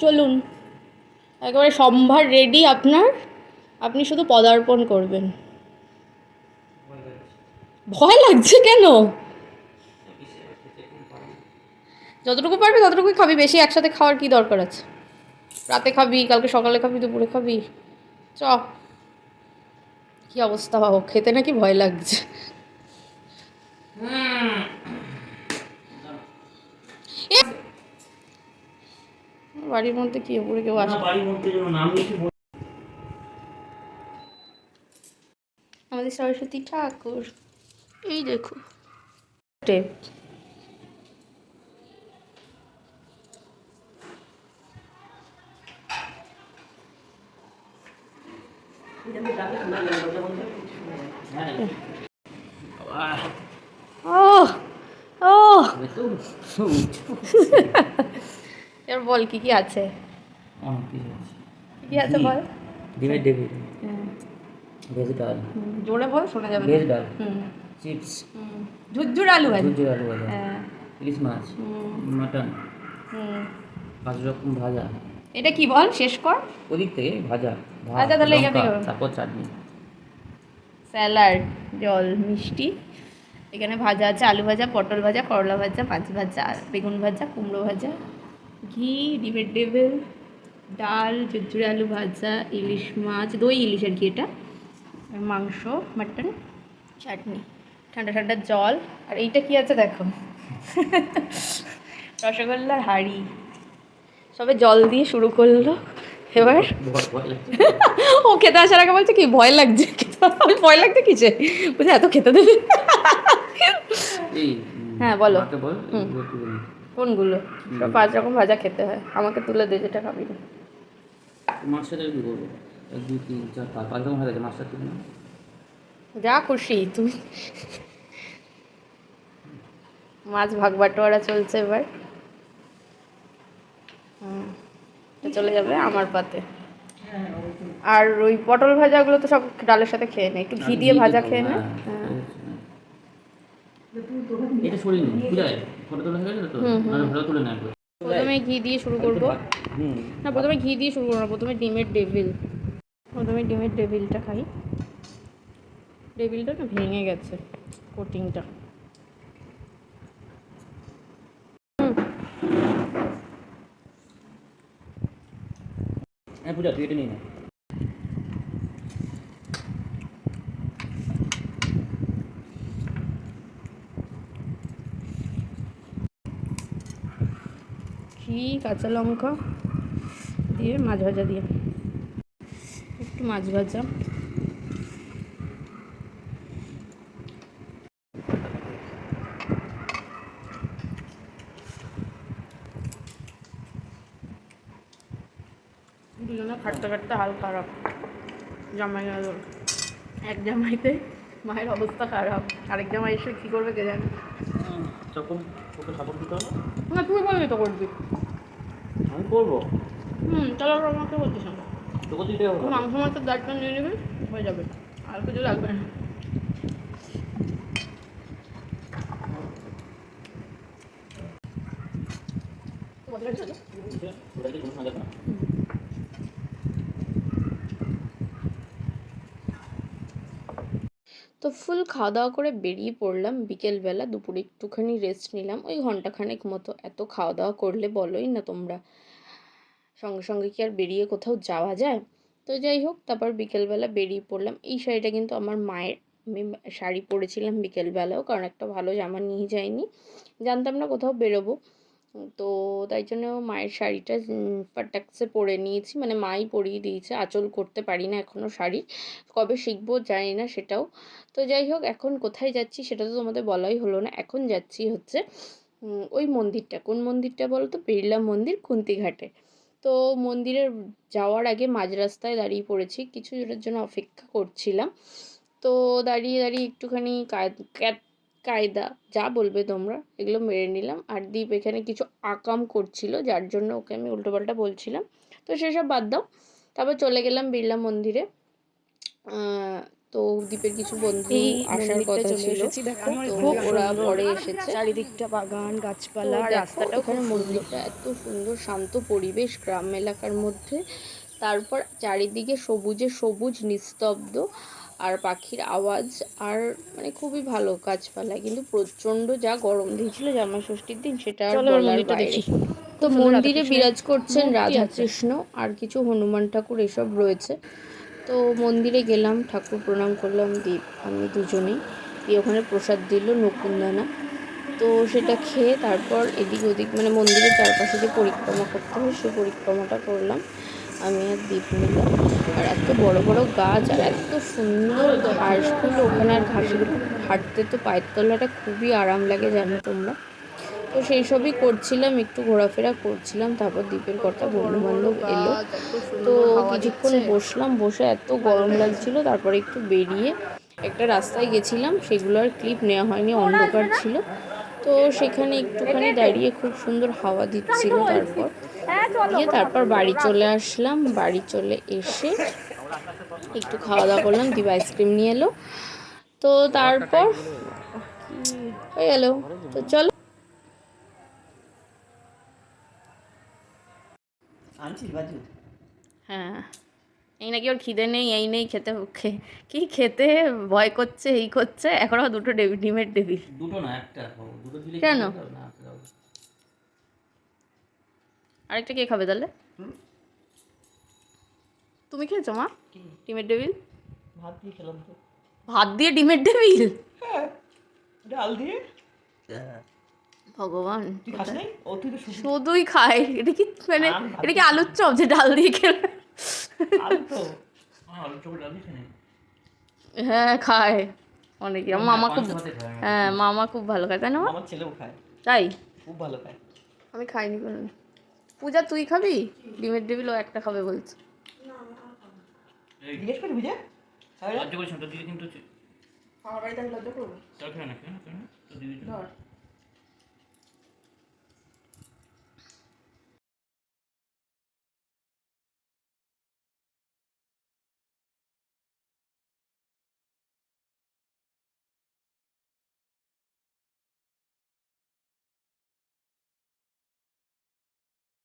চলুন, একেবারে সম্ভার রেডি আপনার, আপনি শুধু পদার্পণ করবেন। ভয় লাগছে কেন? যতটুকু পারবি ততটুকুই খাবি, বেশি একসাথে খাওয়ার কি দরকার আছে? রাতে খাবি, কালকে সকালে খাবি, দুপুরে খাবি। চ। কি অবস্থা বাবু, খেতে নাকি ভয় লাগছে। বাড়ির মধ্যে কি উপরে কেউ আসে? আমাদের সরস্বতী ঠাকুর, এই দেখো টেপ। ও ও এবার বল কি কি আছে? কি আছে বল? ডিমের ডেভিল, ভেজ ডাল, জোরে বল, শোনা যাবে। ভেজ ডাল, চিপস, ঝুরঝুর আলু ভাজা, ঝুরঝুর আলু ভাজা, হ্যাঁ, ইলিশ মাছ, মাটন, 5 রকম ভাজা। এটা কি বল, শেষ কর। ওদিক থেকে ভাজা, আচ্ছা তাহলে এখান থেকে তারপর চাটনি, স্যালাড, জল, মিষ্টি। এখানে ভাজা আছে, আলু ভাজা, পটল ভাজা, করলা ভাজা, মাছ ভাজা, বেগুন ভাজা, কুমড়ো ভাজা, ঘি, ডিমের ডেভিল, ডাল, ঝুরঝুরে আলু ভাজা, ইলিশ মাছ, দই ইলিশ আর কি এটা, আর মাংস, মাটন, চাটনি, ঠান্ডা ঠান্ডা জল। আর এইটা কি আছে দেখো, রসগোল্লার হাঁড়ি। সবে জল দিয়ে শুরু করলো, এবার ও খেতে আসার আগে বলছে কি ভয় লাগছে, ভয় লাগছে কিসে, বুঝে এত খেতে দেবে। হ্যাঁ বলো। কোনগুলো? 5 রকম ভাজা খেতে হয়, আমাকে তুলে দে যেটা খাবি না। মাছ সাথে কি করবো? 1 2 3 4 5 রকম হয়ে গেছে, মাছ সাথে না, যা খুশি তুমি। মাছ ভাগ বাটোয়ারা চলছে এবার। চলে যাবে আমার পাতে। আর ওই পটল ভাজাগুলো তো সব ডালের সাথে খেয়ে নে, একটু ঘি দিয়ে ভাজা খেয়ে নে। এটা সরিয়ে নিন, বুঝায় ফটো তোলা হয়ে গেছে তো, মানে ভালো তুলে নেন। প্রথমে ঘি দিয়ে শুরু করবো না, প্রথমে ঘি দিয়ে শুরু করবো না, প্রথমে ডিমের ডেভিল, প্রথমে ডিমের ডেভিলটা খাই। ডেভিলটা না ভেঙে গেছে কোটিংটা। হ্যাঁ পূজা, তুই এটা নিয়ে নে। ঘি, কাঁচা লঙ্কা দিয়ে মাছ ভাজা দিয়ে, একটু মাছ ভাজা, দুজনে খাটতে খাটতে হাল খারাপ। জামাই গেল, এক জামাইতে মায়ের অবস্থা খারাপ, আরেক জামাই এসে কী করবে কে জানে। তখন তোকে সাপোর্ট দিতে হবে না তুই বলবি তো করবি। আমি করবো, তাহলে আবার আমাকে বলছিস না, তোকে দিতে হবে। মাংস মাছের দায়িত্ব নিয়ে নেবে, হয়ে যাবে, আর কিছু লাগবে না। তো ফুল খাওয়া দাওয়া করে বেরিয়ে পড়লাম বিকেলবেলা, দুপুরে একটুখানি রেস্ট নিলাম, ওই ঘন্টাখানেক মতো। এত খাওয়া দাওয়া করলে বলোই না তোমরা, সঙ্গে সঙ্গে কি আর বেরিয়ে কোথাও যাওয়া যায়? তো যাই হোক, তারপর বিকেলবেলা বেরিয়ে পড়লাম। এই শাড়িটা কিন্তু আমার মায়ের, আমি শাড়ি পরেছিলাম বিকেলবেলাও, কারণ একটা ভালো জামা নিয়ে যাইনি, জানতাম না কোথাও বেরোবো, তো তাই জন্য মায়ের শাড়িটা ফাটাক্সে পরে নিয়েছি, মানে মাই পরিয়ে দিয়েছে। আঁচল করতে পারি না এখনও শাড়ি, কবে শিখবো জানি না সেটাও। তো যাই হোক, এখন কোথায় যাচ্ছি সেটা তো তোমাদের বলাই হলো না। এখন যাচ্ছি হচ্ছে ওই মন্দিরটা, কোন মন্দিরটা বলো তো, বিড়লা মন্দির, খুন্তিঘাটে। তো মন্দিরের যাওয়ার আগে মাঝ রাস্তায় দাঁড়িয়ে পড়েছি, কিছুজনের জন্য অপেক্ষা করছিলাম। তো দাঁড়িয়ে দাঁড়িয়ে একটুখানি কায়দা যা বলবে তোমরা এগুলো মেরে নিলাম। আর দীপ এখানে কিছু আকাম করছিল, যার জন্য ওকে আমি উল্টোপাল্টা বলছিলাম, তো সেসব বাদ দাও। তারপর চলে গেলাম বিড়লা মন্দিরে। তো দ্বীপের কিছু বন্ধু এই আসার মন্দিরটা কথা চলে ছিল, এসেছি দেখো, তো খুব ওরা সুন্দর। পরে এসেছে। চারিদিকটা বাগান তো গাছপালা, আর দেখো রাস্তাটাও খুব এখানে সুন্দর। মন্দিরটা এত সুন্দর শান্ত পরিবেশ গ্রাম এলাকার মধ্যে, তারপর চারিদিকে সবুজে সবুজ নিস্তব্ধ, আর পাখির আওয়াজ, আর মানে খুবই ভালো গাছপালা। কিন্তু প্রচণ্ড যা গরম দিয়েছিল জামাই ষষ্ঠীর দিন, সেটা আর চলো এবার বলার মন্দিরটা বাইরে। দেখি। তো খুব সুন্দর মন্দিরে রাধাকৃষ্ণের বিরাজ করছেন মূর্তি রাধা আছে। কৃষ্ণ আর কিছু হনুমান ঠাকুর এসব রয়েছে। তো মন্দিরে গেলাম, ঠাকুর প্রণাম করলাম, দীপ আমি দুজনেই। দিয়ে ওখানে প্রসাদ দিল নকুনদানা। তো সেটা খেয়ে তারপর এদিক ওদিক মানে মন্দিরের চারপাশে যে পরিক্রমা করতে হয় সেই পরিক্রমাটা করলাম আমি আর দীপ মিলে। আর এত বড় বড় গাছ আর এত সুন্দর ঘাসগুলো ওখানে, আর ঘাসের উপর হাঁটতে তো পায়ের তলাটা খুবই আরাম লাগে জানো তোমরা। তো সেই সবই করছিলাম, একটু ঘোরাফেরা করছিলাম। তারপর দ্বীপের কটা বন্ধু বান্ধব এলো, তো কিছুক্ষণ বসলাম, বসে এত গরম লাগছিল, তারপরে একটু বেরিয়ে একটা রাস্তায় গেছিলাম, সেগুলো আর ক্লিপ নেওয়া হয়নি, অন্ধকার ছিল। তো সেখানে একটুখানি দাঁড়িয়ে খুব সুন্দর হাওয়া দিচ্ছিল। তারপর বাড়ি চলে আসলাম, বাড়ি চলে এসে একটু খাওয়া দাওয়া করলাম, দীপ আইসক্রিম নিয়ে এলো। তো তারপর হয়ে গেল। তো চলো। হ্যাঁ, এই নাকি ওর খিদে নেই, এই নেই, কি খেতে ভয় করছে, এই করছে, এখন আবার দুটো ডিমের টেবিল। দুটো না, একটা খাবো। দুটো দিলে কেন? কি হবে? না, একটা দাও। আরেকটা কে খাবে তাহলে? তুমি খেয়েছো মা ডিমের টেবিল? ভাত দিয়ে খেলাম তো। ভাত দিয়ে ডিমের টেবিল? হ্যাঁ, ডাল দিয়ে। ভগবান, তুই খাস নাই? ও তুই তো শুধু শুধুই খায় এটা কি মানে? আমি ভাত এটা কি আলুর চপ যে ডাল দিয়ে খেলে? আলু তো। আলু চোখে ডাল দিয়ে খেয়ে হ্যাঁ খায় অনেকে, আমার মামা খুব, পান্তা ভাতে খায়। হ্যাঁ মামা খুব ভালো খায়, তাই না মা? আমার ছেলেও খায়, তাই? খুব ভালো খায়। আমি খাইনি কোনোদিন। পূজা তুই খাবি ডিমের টেবিল? ও একটা খাবে বলছে। এই জিজ্ঞেস করি বুঝে? লজ্জা করিস না, তোর দিদি কিন্তু আমার বাড়িতে আমি লজ্জা করবো? তোর খেয়ে না, খেয়ে না, খেয়ে না, তোর দিদি ধর